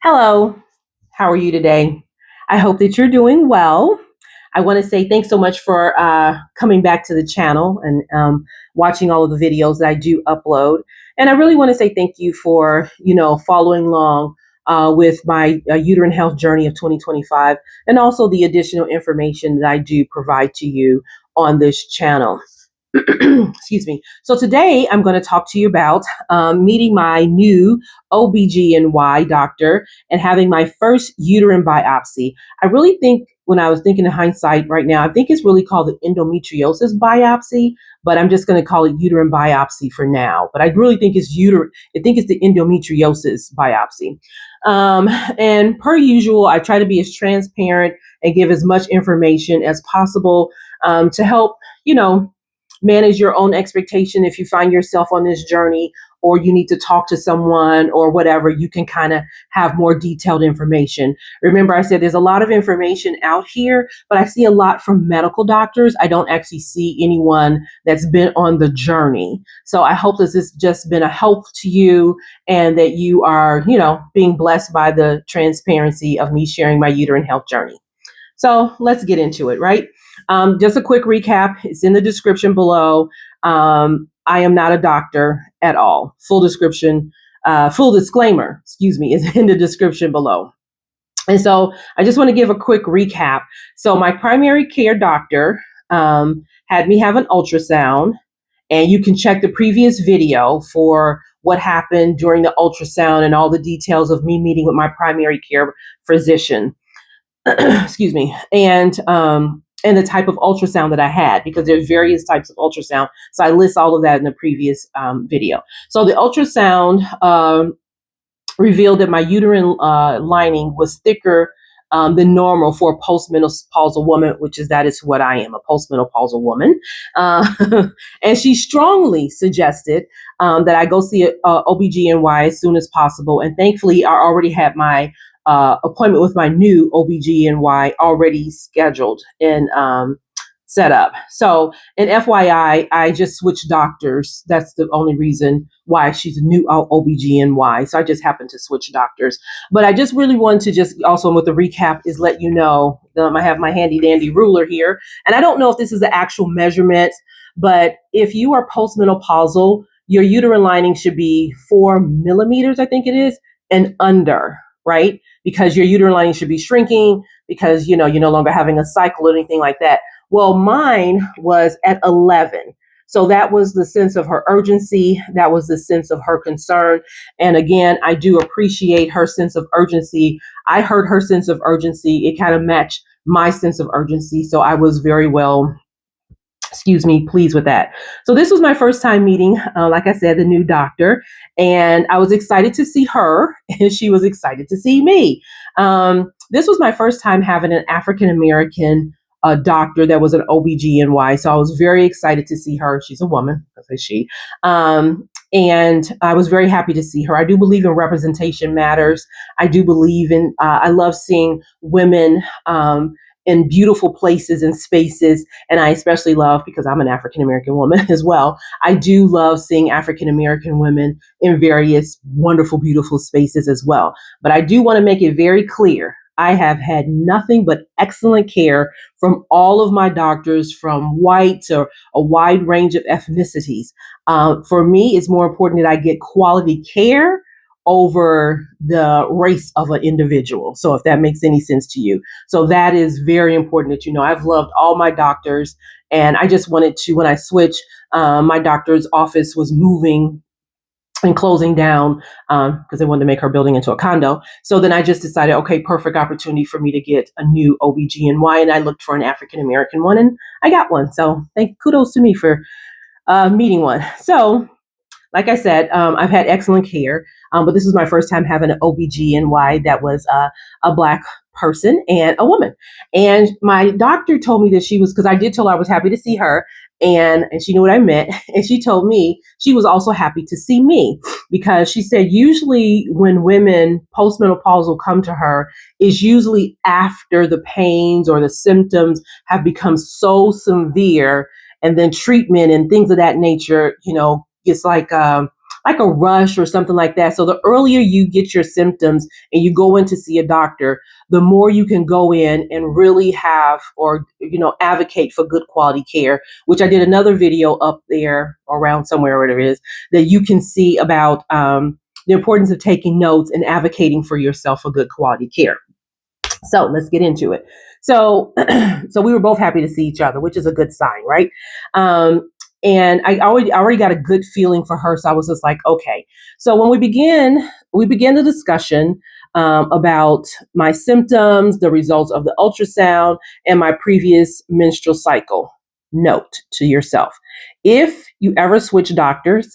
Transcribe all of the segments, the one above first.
Hello, how are you today? I hope that you're doing well. I want to say thanks so much for coming back to the channel and watching all of the videos that I do upload. And I really want to say thank you for, following along with my uterine health journey of 2025 and also the additional information that I do provide to you on this channel. Excuse me. So today I'm going to talk to you about meeting my new OB-GYN doctor and having my first uterine biopsy. I really think when I was thinking in hindsight right now, I think it's really called the endometriosis biopsy, but I'm just going to call it uterine biopsy for now. But I really think it's I think it's the endometriosis biopsy. And per usual, I try to be as transparent and give as much information as possible to help, manage your own expectation if you find yourself on this journey or you need to talk to someone or whatever, you can kind of have more detailed information. Remember, I said there's a lot of information out here, but I see a lot from medical doctors. I don't actually see anyone that's been on the journey. So I hope this has just been a help to you and that you are, being blessed by the transparency of me sharing my uterine health journey. So let's get into it, right? Just a quick recap. It's in the description below. I am not a doctor at all. Full disclaimer, is in the description below. And so I just want to give a quick recap. So my primary care doctor had me have an ultrasound, and you can check the previous video for what happened during the ultrasound and all the details of me meeting with my primary care physician. Excuse me. And the type of ultrasound that I had, because there's various types of ultrasound. So I list all of that in the previous video. So the ultrasound revealed that my uterine lining was thicker than normal for a postmenopausal woman, that is what I am, a postmenopausal woman. And she strongly suggested that I go see a OB-GYN as soon as possible. And thankfully, I already had my appointment with my new OB-GYN already scheduled and set up. So, an FYI, I just switched doctors. That's the only reason why she's a new OB-GYN. So I just happened to switch doctors. But I just really wanted to just also with the recap is let you know, I have my handy dandy ruler here. And I don't know if this is the actual measurement, but if you are postmenopausal, your uterine lining should be 4 millimeters, I think it is, and under, right? Because your uterine lining should be shrinking because, you're no longer having a cycle or anything like that. Well, mine was at 11. So that was the sense of her urgency. That was the sense of her concern. And again, I do appreciate her sense of urgency. I heard her sense of urgency. It kind of matched my sense of urgency. So I was very pleased with that. So this was my first time meeting, like I said, the new doctor, and I was excited to see her, and she was excited to see me. This was my first time having an African-American doctor that was an OB-GYN, so I was very excited to see her. She's a woman, I say she. And I was very happy to see her. I do believe in representation matters. I do believe in, I love seeing women in beautiful places and spaces. And I especially love, because I'm an African-American woman as well, I do love seeing African-American women in various wonderful, beautiful spaces as well. But I do want to make it very clear, I have had nothing but excellent care from all of my doctors, from white to a wide range of ethnicities. For me, it's more important that I get quality care over the race of an individual. So if that makes any sense to you. So that is very important that you know. I've loved all my doctors, and I just wanted to, when I switched, my doctor's office was moving and closing down because they wanted to make her building into a condo. So then I just decided, okay, perfect opportunity for me to get a new OB-GYN, and I looked for an African-American one, and I got one. So kudos to me for meeting one. So like I said, I've had excellent care, but this was my first time having an OB-GYN that was a Black person and a woman. And my doctor told me that she was, because I did tell her I was happy to see her, and she knew what I meant. And she told me she was also happy to see me, because she said usually when women postmenopausal come to her is usually after the pains or the symptoms have become so severe, and then treatment and things of that nature, it's like like a rush or something like that. So the earlier you get your symptoms and you go in to see a doctor, the more you can go in and really have, or advocate for good quality care, which I did another video up there around somewhere where it is that you can see about the importance of taking notes and advocating for yourself for good quality care. So let's get into it. So, so we were both happy to see each other, which is a good sign, right? And I already got a good feeling for her. So I was just like, okay. So when we began the discussion about my symptoms, the results of the ultrasound, and my previous menstrual cycle. Note to yourself, if you ever switch doctors,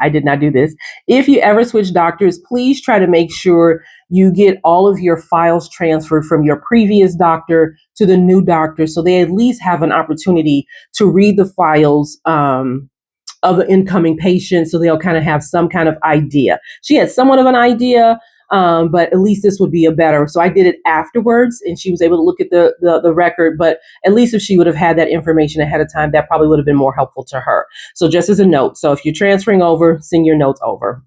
I did not do this. If you ever switch doctors, please try to make sure you get all of your files transferred from your previous doctor to the new doctor, so they at least have an opportunity to read the files of the incoming patient, so they'll kind of have some kind of idea. She had somewhat of an idea, but at least this would be a better. So I did it afterwards, and she was able to look at the record. But at least if she would have had that information ahead of time, that probably would have been more helpful to her. So just as a note, so if you're transferring over, send your notes over.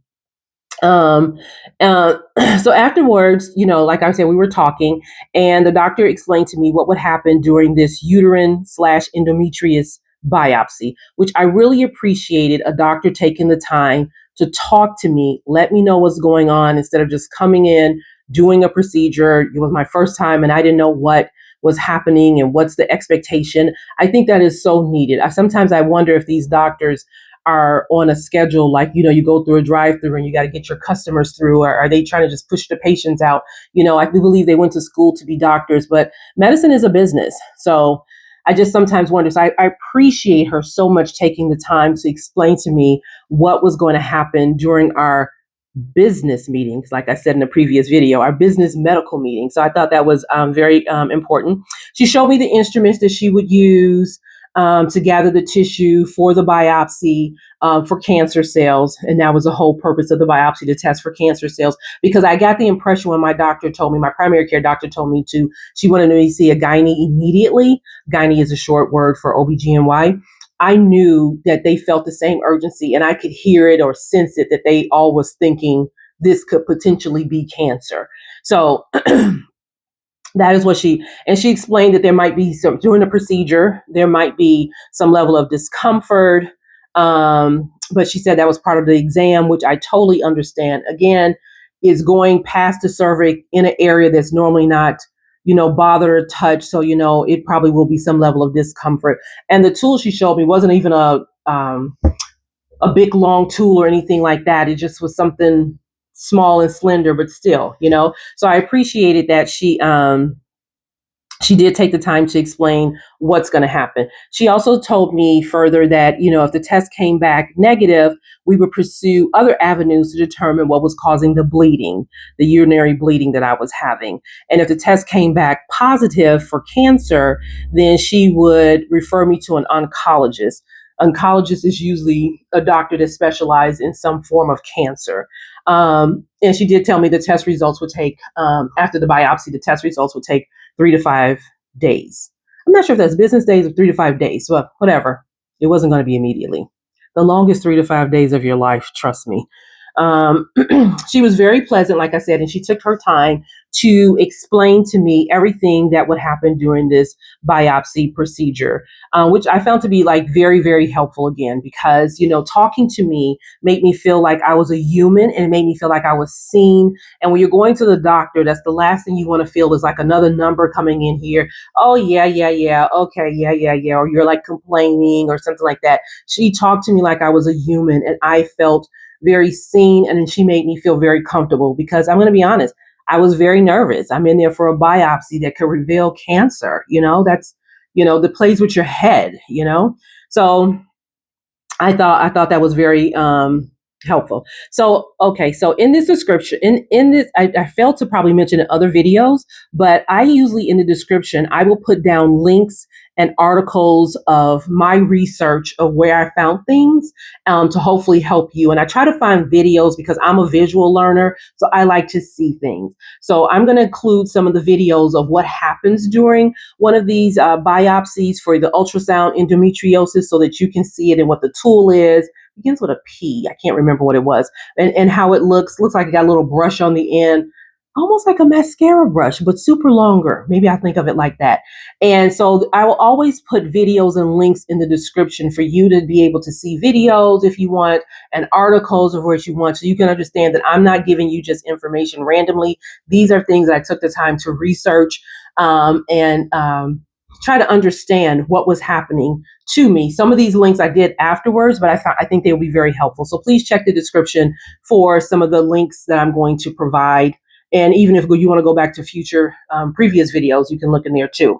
Um, uh, so afterwards, like I said, we were talking, and the doctor explained to me what would happen during this uterine / endometrius biopsy, which I really appreciated a doctor taking the time to talk to me, let me know what's going on instead of just coming in, doing a procedure. It was my first time and I didn't know what was happening and what's the expectation. I think that is so needed. Sometimes I wonder if these doctors are on a schedule, like, you go through a drive-through and you got to get your customers through, or are they trying to just push the patients out? I do believe they went to school to be doctors, but medicine is a business. So I just sometimes wonder. So I appreciate her so much taking the time to explain to me what was going to happen during our business meetings, like I said in the previous video, our business medical meeting. So I thought that was very important. She showed me the instruments that she would use to gather the tissue for the biopsy for cancer cells. And that was the whole purpose of the biopsy, to test for cancer cells, because I got the impression when my doctor told me, my primary care doctor told me she wanted me to see a gynae immediately. Gynae is a short word for OB-GYN. I knew that they felt the same urgency, and I could hear it or sense it, that they all was thinking this could potentially be cancer. So that is what she explained, that there might be some, during the procedure, there might be some level of discomfort. But she said that was part of the exam, which I totally understand. Again, is going past the cervix in an area that's normally not, bother or touch. So, it probably will be some level of discomfort. And the tool she showed me wasn't even a big long tool or anything like that. It just was something small and slender, but still, So I appreciated that she did take the time to explain what's going to happen. She also told me further that, if the test came back negative, we would pursue other avenues to determine what was causing the bleeding, the urinary bleeding that I was having. And if the test came back positive for cancer, then she would refer me to an oncologist. Oncologist is usually a doctor that specializes in some form of cancer. And she did tell me the test results would take, after the biopsy, the test results would take 3 to 5 days. I'm not sure if that's business days or 3 to 5 days, but whatever. It wasn't going to be immediately. The longest 3 to 5 days of your life, trust me. She was very pleasant, like I said, and she took her time to explain to me everything that would happen during this biopsy procedure, which I found to be like very, very helpful again, because, talking to me made me feel like I was a human, and it made me feel like I was seen. And when you're going to the doctor, that's the last thing you want to feel is like another number coming in here. Oh, yeah. Okay. Yeah. Or you're like complaining or something like that. She talked to me like I was a human, and I felt very seen, and then she made me feel very comfortable, because I'm going to be honest, I was very nervous. I'm in there for a biopsy that could reveal cancer. That's, that plays with your head, So I thought that was very helpful. So, okay. So in this description, in this, I failed to probably mention in other videos, but I usually in the description, I will put down links and articles of my research of where I found things to hopefully help you. And I try to find videos because I'm a visual learner, so I like to see things. So I'm going to include some of the videos of what happens during one of these biopsies for the ultrasound endometriosis, so that you can see it and what the tool is, begins with a P. I can't remember what it was, and how it looks like it got a little brush on the end, almost like a mascara brush, but super longer. Maybe I think of it like that. And so I will always put videos and links in the description for you to be able to see videos if you want, and articles of what you want, so you can understand that I'm not giving you just information randomly. These are things that I took the time to research, and try to understand what was happening to me. Some of these links I did afterwards, but I think they will be very helpful. So please check the description for some of the links that I'm going to provide. And even if you want to go back to future previous videos, you can look in there too.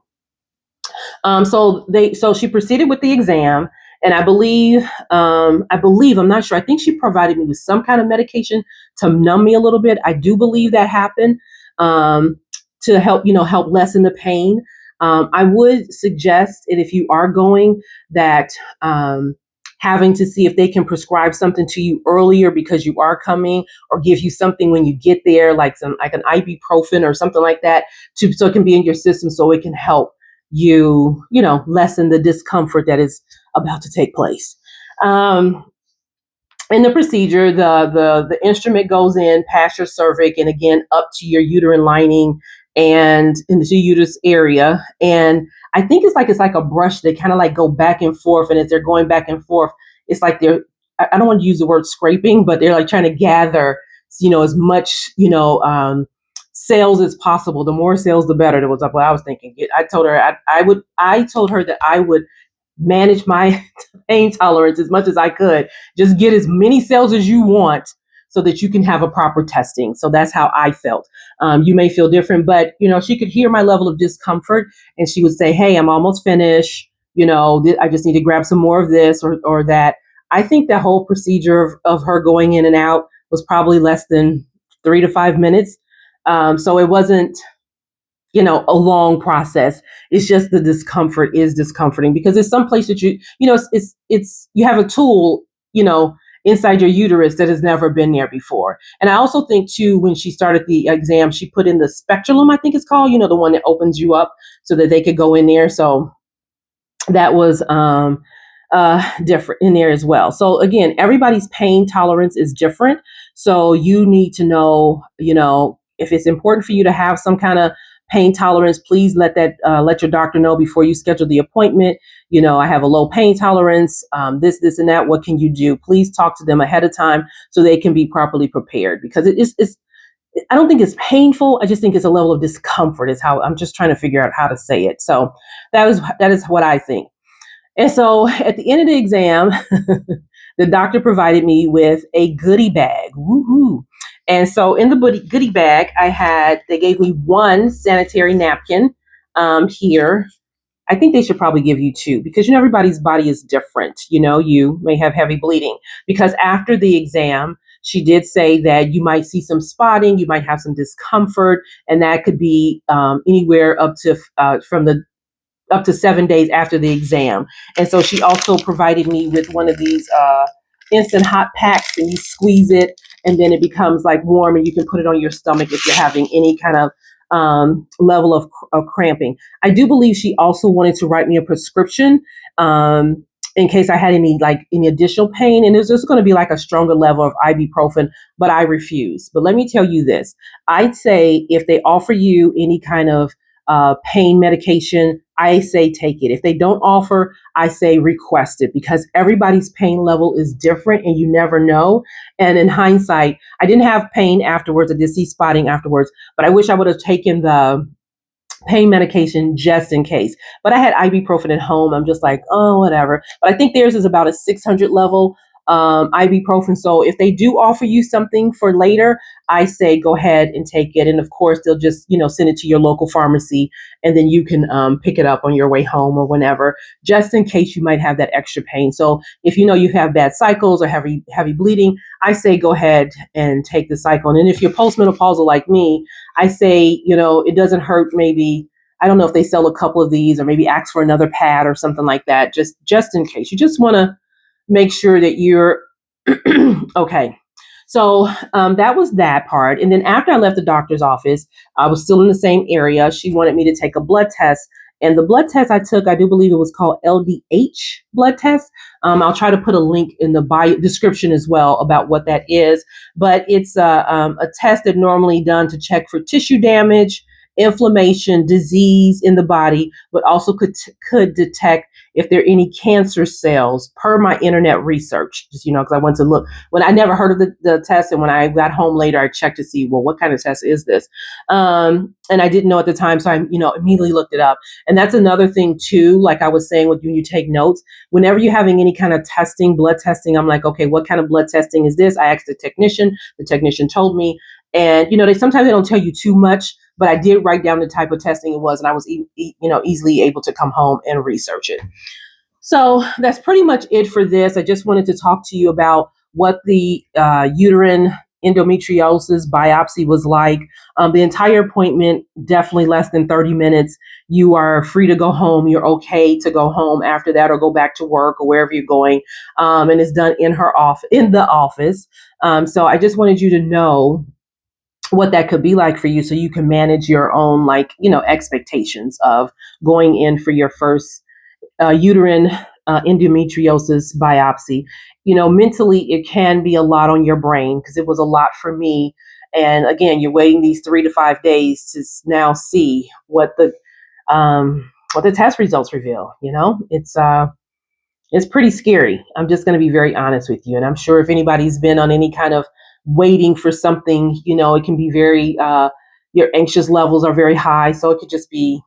So she proceeded with the exam, and I believe, I'm not sure. I think she provided me with some kind of medication to numb me a little bit. I do believe that happened, to help lessen the pain. I would suggest that if you are going, that having to see if they can prescribe something to you earlier because you are coming, or give you something when you get there, like an ibuprofen or something like that, so it can be in your system, so it can help you, lessen the discomfort that is about to take place. In the procedure, the instrument goes in past your cervix and again up to your uterine lining and into the uterus area. And I think it's like a brush. They kind of like go back and forth, and as they're going back and forth, it's like I don't want to use the word scraping, but they're like trying to gather, as much, cells as possible. The more cells, the better. That was what I was thinking. I told her I told her that I would manage my pain tolerance as much as I could. Just get as many cells as you want so that you can have a proper testing. So that's how I felt. You may feel different, but she could hear my level of discomfort, and she would say, "Hey, I'm almost finished. I just need to grab some more of this or that." I think that whole procedure of her going in and out was probably less than 3 to 5 minutes. So it wasn't, a long process. It's just the discomfort is discomforting because it's some place that it's you have a tool, inside your uterus that has never been there before. And I also think too, when she started the exam, she put in the speculum, I think it's called, the one that opens you up so that they could go in there. So that was different in there as well. So again, everybody's pain tolerance is different. So you need to know, if it's important for you to have some kind of pain tolerance, please let your doctor know before you schedule the appointment. I have a low pain tolerance, this and that. What can you do? Please talk to them ahead of time so they can be properly prepared, because it's I don't think it's painful. I just think it's a level of discomfort is how I'm just trying to figure out how to say it. So that is what I think. And so at the end of the exam, the doctor provided me with a goodie bag. Woohoo. And so in the goodie bag, they gave me one sanitary napkin here. I think they should probably give you two, because everybody's body is different. You may have heavy bleeding, because after the exam, she did say that you might see some spotting, you might have some discomfort, and that could be anywhere up to 7 days after the exam. And so she also provided me with one of these instant hot packs, and you squeeze it and then it becomes like warm, and you can put it on your stomach if you're having any kind of level of cramping. I do believe she also wanted to write me a prescription in case I had any additional pain. And there's just going to be like a stronger level of ibuprofen, but I refuse. But let me tell you this. I'd say if they offer you any kind of pain medication, I say take it. If they don't offer, I say request it, because everybody's pain level is different and you never know. And in hindsight, I didn't have pain afterwards. I did see spotting afterwards, but I wish I would have taken the pain medication just in case. But I had ibuprofen at home. I'm just like, oh, whatever. But I think theirs is about a 600 level ibuprofen. So if they do offer you something for later, I say go ahead and take it. And of course, they'll just, send it to your local pharmacy, and then you can pick it up on your way home or whenever, just in case you might have that extra pain. So if you have bad cycles or heavy bleeding, I say go ahead and take the cycle. And if you're postmenopausal like me, I say, it doesn't hurt. Maybe, I don't know if they sell a couple of these, or maybe ask for another pad or something like that, just in case. You just want to make sure that you're okay. So that was that part. And then after I left the doctor's office, I was still in the same area. She wanted me to take a blood test. And the blood test I took, I do believe it was called LDH blood test. I'll try to put a link in the bio description as well about what that is. But it's a test that normally done to check for tissue damage, inflammation, disease in the body, but also could detect if there are any cancer cells per my internet research. Just, because I went to look when I never heard of the test. And when I got home later, I checked to see, well, what kind of test is this? And I didn't know at the time. So I, immediately looked it up. And that's another thing too, like I was saying, when you take notes, whenever you're having any kind of testing, blood testing, I'm like, okay, what kind of blood testing is this? I asked the technician told me. And, they sometimes they don't tell you too much, but I did write down the type of testing it was, and I was, easily able to come home and research it. So that's pretty much it for this. I just wanted to talk to you about what the uterine endometriosis biopsy was like. The entire appointment, definitely less than 30 minutes. You are free to go home. You're okay to go home after that or go back to work or wherever you're going. And it's done in the office. So I just wanted you to know what that could be like for you so you can manage your own, expectations of going in for your first uterine endometriosis biopsy. Mentally, it can be a lot on your brain because it was a lot for me. And again, you're waiting these 3 to 5 days to now see what the test results reveal. It's pretty scary. I'm just going to be very honest with you. And I'm sure if anybody's been on any kind of waiting for something, it can be very, your anxious levels are very high. So it could just be,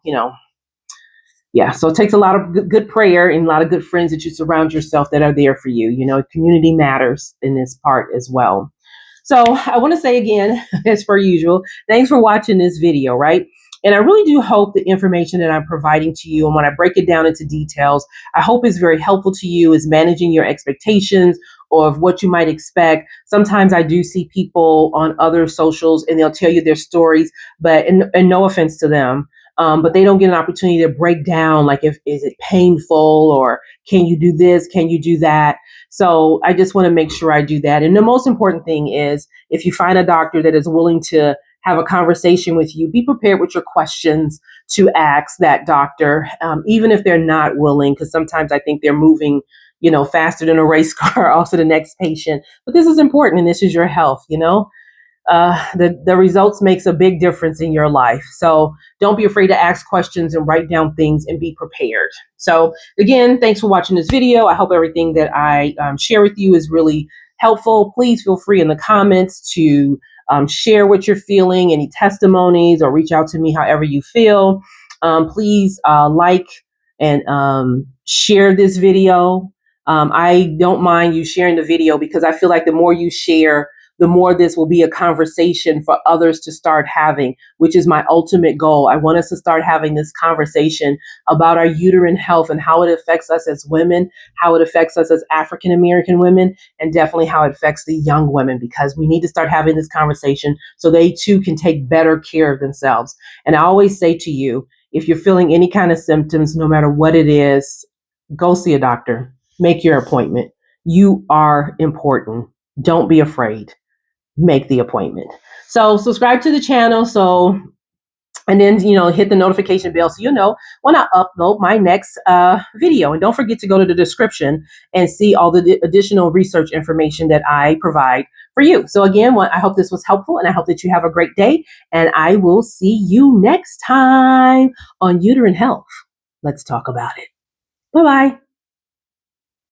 yeah. So it takes a lot of good prayer and a lot of good friends that you surround yourself that are there for you. Community matters in this part as well. So I want to say again, as per usual, thanks for watching this video, right? And I really do hope the information that I'm providing to you, and when I break it down into details, I hope it's very helpful to you as managing your expectations or of what you might expect. Sometimes I do see people on other socials and they'll tell you their stories, but and no offense to them, but they don't get an opportunity to break down, like, is it painful, or can you do this? Can you do that? So I just want to make sure I do that. And the most important thing is, if you find a doctor that is willing to have a conversation with you, be prepared with your questions to ask that doctor, even if they're not willing, because sometimes I think they're moving, faster than a race car off to the next patient. But this is important, and this is your health, the results makes a big difference in your life. So don't be afraid to ask questions and write down things and be prepared. So again, thanks for watching this video. I hope everything that I share with you is really helpful. Please feel free in the comments to share what you're feeling, any testimonies, or reach out to me however you feel. Please like and share this video. I don't mind you sharing the video because I feel like the more you share, the more this will be a conversation for others to start having, which is my ultimate goal. I want us to start having this conversation about our uterine health and how it affects us as women, how it affects us as African American women, and definitely how it affects the young women, because we need to start having this conversation so they too can take better care of themselves. And I always say to you, if you're feeling any kind of symptoms, no matter what it is, go see a doctor, make your appointment. You are important. Don't be afraid. Make the appointment. So subscribe to the channel. And then, hit the notification bell so you'll know when I upload my next video. And don't forget to go to the description and see all the additional research information that I provide for you. So again, I hope this was helpful, and I hope that you have a great day. And I will see you next time on Uterine Health. Let's talk about it. Bye-bye.